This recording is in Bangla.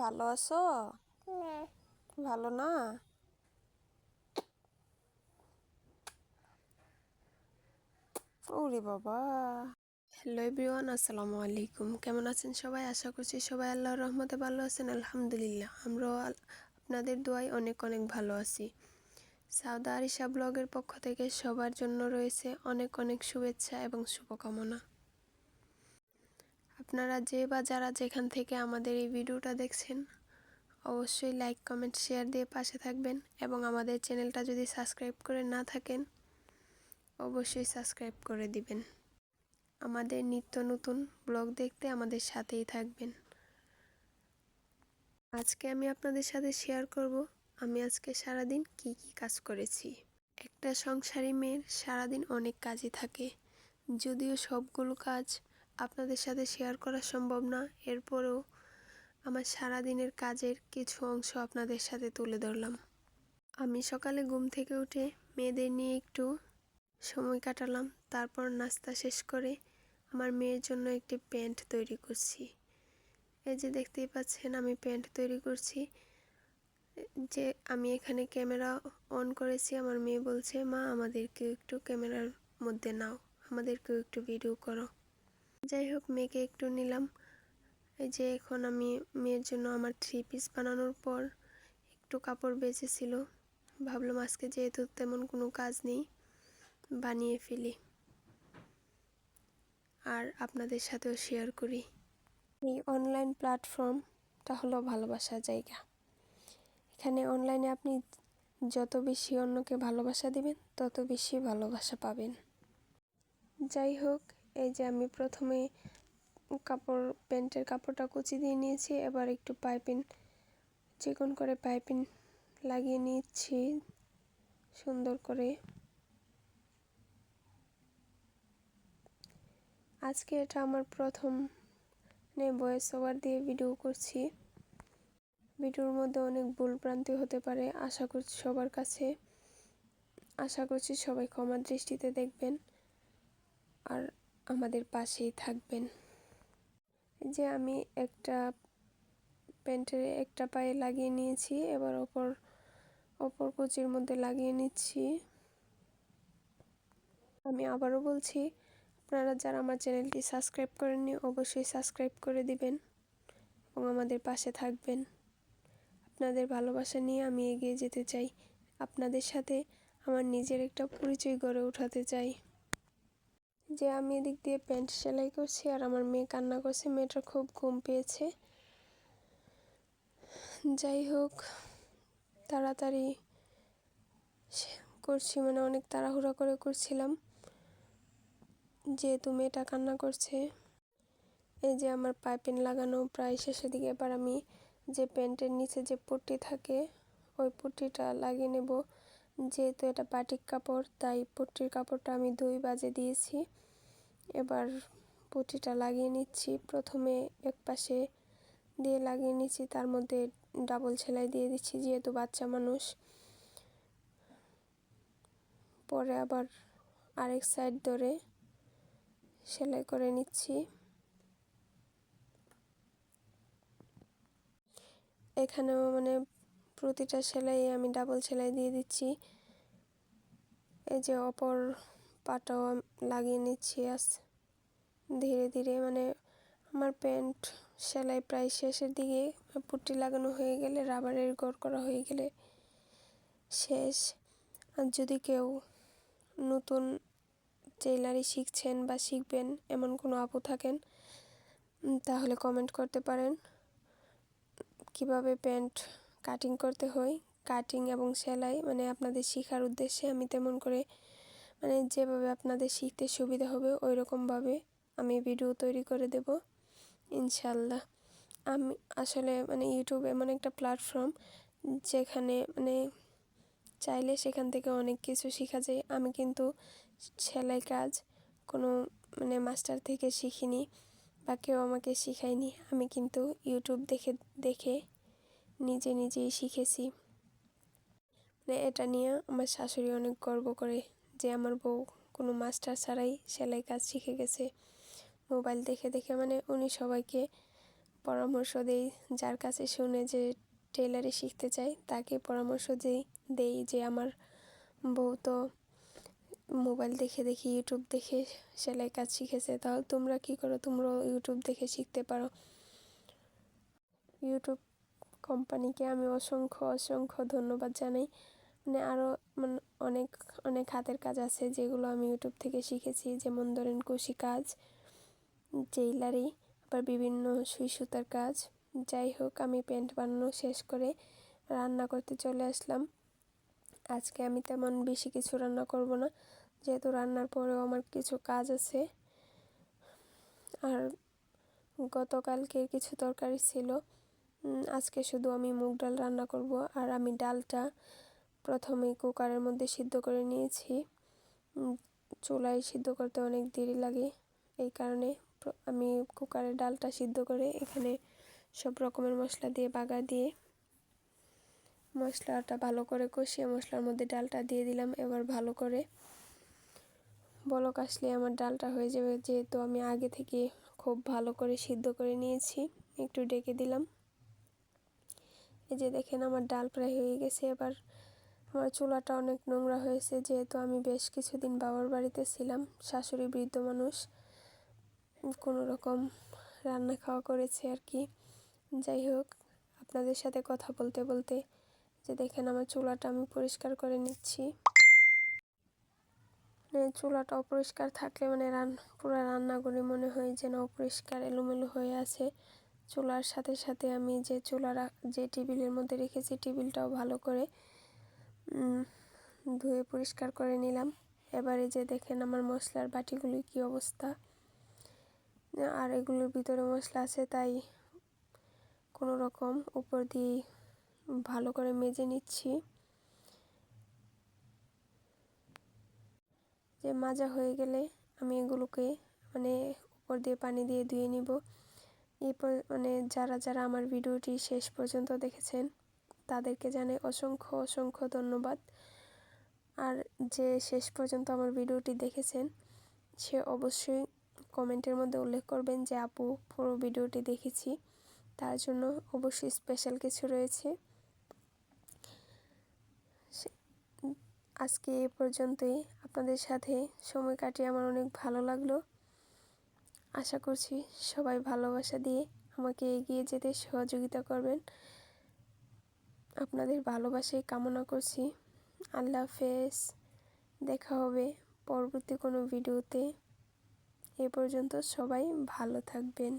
ভালো আছো? ভালো না? ওরে বাবা। হ্যালো এভরিওয়ান, আসসালামু আলাইকুম। কেমন আছেন সবাই? আশা করছি সবাই আল্লাহর রহমতে ভালো আছেন। আলহামদুলিল্লাহ, আমরাও আপনাদের দোয়ায় অনেক অনেক ভালো আছি। সাউদা আরিশা ব্লগের পক্ষ থেকে সবার জন্য রয়েছে অনেক অনেক শুভেচ্ছা এবং শুভকামনা। আপনারা যে বা যারা যেখান থেকে আমাদের এই ভিডিওটা দেখছেন, অবশ্যই লাইক, কমেন্ট, শেয়ার দিয়ে পাশে থাকবেন এবং আমাদের চ্যানেলটা যদি সাবস্ক্রাইব করে না থাকেন অবশ্যই সাবস্ক্রাইব করে দিবেন। আমাদের নিত্য নতুন ব্লগ দেখতে আমাদের সাথেই থাকবেন। আজকে আমি আপনাদের সাথে শেয়ার করব আমি আজকে সারাদিন কি কি কাজ করেছি। একটা সংসারী মেয়ের সারাদিন অনেক কাজই থাকে, যদিও সবগুলো কাজ আপনাদের সাথে শেয়ার করা সম্ভব না, এরপরেও আমার সারাদিনের কাজের কিছু অংশ আপনাদের সাথে তুলে ধরলাম। আমি সকালে ঘুম থেকে উঠে মেয়েদের নিয়ে একটু সময় কাটালাম। তারপর নাস্তা শেষ করে আমার মেয়ের জন্য একটি প্যান্ট তৈরি করছি। এই যে দেখতেই পাচ্ছেন আমি প্যান্ট তৈরি করছি। যে আমি এখানে ক্যামেরা অন করেছি, আমার মেয়ে বলছে, মা আমাদেরকে একটু ক্যামেরার মধ্যে নাও, আমাদেরকেও একটু ভিডিও করো। যাই হোক, মেয়েকে একটু নিলাম। এই যে এখন আমি মেয়ের জন্য আমার 3 পিস বানানোর পর একটু কাপড় বেঁচেছিল, ভাবলাম আজকে যেহেতু তেমন কোনো কাজ নেই বানিয়ে ফেলি আর আপনাদের সাথেও শেয়ার করি। এই অনলাইন প্ল্যাটফর্মটা হলো ভালোবাসার জায়গা। এখানে অনলাইনে আপনি যত বেশি অন্যকে ভালোবাসা দিবেন তত বেশি ভালোবাসা পাবেন। যাই হোক, এই যে আমি প্রথমে প্যান্টের কাপড়টা কুচি দিয়ে নিয়েছি, এবার একটু চিকন করে পাইপিং লাগিয়ে নিচ্ছি সুন্দর করে। আজকে এটা আমার প্রথম ভয়েস ওভার দিয়ে ভিডিও করছি। ভিডিওর মধ্যে অনেক ভুল ভ্রান্তি হতে পারে, আশা করছি সবাই ক্ষমার দৃষ্টিতে দেখবেন আর আমাদের পাশেই থাকবেন। যে আমি একটা প্যান্টের একটা পায়ে লাগিয়ে নিয়েছি, এবার অপর কুচির মধ্যে লাগিয়ে নিচ্ছি। আমি আবারও বলছি, আপনারা যারা আমার চ্যানেলটি সাবস্ক্রাইব করেননি অবশ্যই সাবস্ক্রাইব করে দিবেন এবং আমাদের পাশে থাকবেন। আপনাদের ভালোবাসা নিয়ে আমি এগিয়ে যেতে চাই, আপনাদের সাথে আমার নিজের একটা পরিচয় গড়ে উঠাতে চাই। যে আমি এদিক দিয়ে প্যান্ট সেলাই করছি আর আমার মেয়ে কান্না করছে, মেয়েটার খুব ঘুম পেয়েছে। যাই হোক, তাড়াতাড়ি করছি, মানে অনেক তাড়াহুড়া করে করছিলাম যেহেতু মেয়েটা কান্না করছে। এই যে আমার পাইপিং লাগানো প্রায় শেষের দিকে, এবার আমি যে প্যান্টের নিচে যে পট্টি থাকে ওই পট্টিটা লাগিয়ে নেব। যেহেতু এটা বাটিক কাপড় তাই পট্টির কাপড়টা আমি 2 বাজে দিয়েছি। এবার পট্টিটা লাগিয়ে নিচ্ছি। প্রথমে এক পাশে দিয়ে লাগিয়ে নিচ্ছি, তার মধ্যে ডাবল সেলাই দিয়ে দিচ্ছি যেহেতু বাচ্চা মানুষ। পরে আবার আরেক সাইড ধরে সেলাই করে নিচ্ছি। এখানেও মানে প্রতিটা সেলাই আমি ডাবল সেলাই দিয়ে দিচ্ছি। এই যে অপর পাটাও লাগিয়ে নিচ্ছি ধীরে ধীরে। মানে আমার প্যান্ট সেলাই প্রায় শেষের দিকে, পুট্টি লাগানো হয়ে গেলে রাবারের ঘর করা হয়ে গেলে শেষ। আর যদি কেউ নতুন টেইলারি শিখছেন বা শিখবেন এমন কোনো আপু থাকেন তাহলে কমেন্ট করতে পারেন কিভাবে প্যান্ট কাটিং করতে হয়। কাটিং এবং সেলাই মানে আপনাদের শেখার উদ্দেশ্যে আমি তেমন করে মানে যেভাবে আপনাদের শিখতে সুবিধা হবে ওই রকমভাবে আমি ভিডিও তৈরি করে দেব ইনশাল্লাহ। আমি আসলে মানে ইউটিউব এমন একটা প্ল্যাটফর্ম যেখানে মানে চাইলে সেখান থেকে অনেক কিছু শেখা যায়। আমি কিন্তু সেলাই কাজ কোনো মানে মাস্টার থেকে শিখিনি বা কেউ আমাকে শেখায়নি, আমি কিন্তু ইউটিউব দেখে নিজেই শিখেছি। মানে এটা নিয়ে আমার শাশুড়ি অনেক গর্ব করে যে আমার বউ কোনো মাস্টার ছাড়াই সেলাই কাজ শিখে গেছে মোবাইল দেখে। মানে উনি সবাইকে পরামর্শ দেই, যার কাছে শুনে যে টেলারি শিখতে চাই তাকে পরামর্শ দেই যে আমার বউ তো মোবাইল দেখে দেখে ইউটিউব দেখে সেলাই কাজ শিখেছে, তাহলে তোমরা কী করো, তোমরাও ইউটিউব দেখে শিখতে পারো। ইউটিউব কোম্পানিকে আমি অসংখ্য ধন্যবাদ জানাই। মানে আরও মানে অনেক অনেক হাতের কাজ আছে যেগুলো আমি ইউটিউব থেকে শিখেছি, যেমন ধরেন কুশি কাজ, টেইলারি, আবার বিভিন্ন সুই সুতার কাজ। যাই হোক, আমি প্যান্ট বানানো শেষ করে রান্না করতে চলে আসলাম। আজকে আমি তেমন বেশি কিছু রান্না করব না, যেহেতু রান্নার পরেও আমার কিছু কাজ আছে। আর গতকালকের কিছু তরকারি ছিল, আজকে শুধু আমি মুগ ডাল রান্না করব। আর আমি ডালটা প্রথমে কুকারের মধ্যে সিদ্ধ করে নিয়েছি। চুলায় সিদ্ধ করতে অনেক দেরি লাগে, এই কারণে আমি কুকারে ডালটা সিদ্ধ করে এখানে সব রকমের মশলা দিয়ে বাগার দিয়ে মশলাটা ভালো করে কষিয়ে মশলার মধ্যে ডালটা দিয়ে দিলাম। এবার ভালো করে বলক আসলে আমার ডালটা হয়ে যাবে, যেহেতু আমি আগে থেকে খুব ভালো করে সিদ্ধ করে নিয়েছি। একটু ডেকে দিলাম। এই যে দেখেন আমার ডাল প্রায় হয়ে গেছে। এবার আমার চুলাটা অনেক নোংরা হয়েছে, যেহেতু আমি বেশ কিছুদিন বাবার বাড়িতে ছিলাম। শাশুড়ি বৃদ্ধ মানুষ, কোনো রকম রান্না খাওয়া করেছে আর কি। যাই হোক, আপনাদের সাথে কথা বলতে বলতে যে দেখেন আমার চুলাটা আমি পরিষ্কার করে নিচ্ছি। মানে চুলাটা অপরিষ্কার থাকলে মানে পুরো রান্নাঘরে মনে হয় যেন অপরিষ্কার এলোমেলো হয়ে আছে। চুলার সাথে সাথে আমি যে টেবিলের মধ্যে রেখেছি টেবিলটাও ভালো করে ধুয়ে পরিষ্কার করে নিলাম। এবারে যে দেখেন আমার মশলার বাটিগুলির কী অবস্থা, আর এগুলোর ভিতরে মশলা আছে, তাই কোনো রকম উপর দিয়ে ভালো করে মেজে নিচ্ছি। যে মাজা হয়ে গেলে আমি এগুলোকে মানে উপর দিয়ে পানি দিয়ে ধুয়ে নিব। এরপর মানে যারা আমার ভিডিওটি শেষ পর্যন্ত দেখেছেন তাদেরকে জানাই অসংখ্য ধন্যবাদ। আর যে শেষ পর্যন্ত আমার ভিডিওটি দেখেছেন সে অবশ্যই কমেন্টের মধ্যে উল্লেখ করবেন যে আপু পুরো ভিডিওটি দেখেছি, তার জন্য অবশ্যই স্পেশাল কিছু রয়েছে। আজকে এ পর্যন্তই। আপনাদের সাথে সময় কাটিয়ে আমার অনেক ভালো লাগলো। আশা করছি সবাই ভালোবাসা দিয়ে আমাকে এগিয়ে যেতে সহযোগিতা করবেন। আপনাদের ভালোবাসাই কামনা করছি। আল্লাহ হাফেজ। দেখা হবে পরবর্তী কোনো ভিডিওতে। এ পর্যন্ত সবাই ভালো থাকবেন।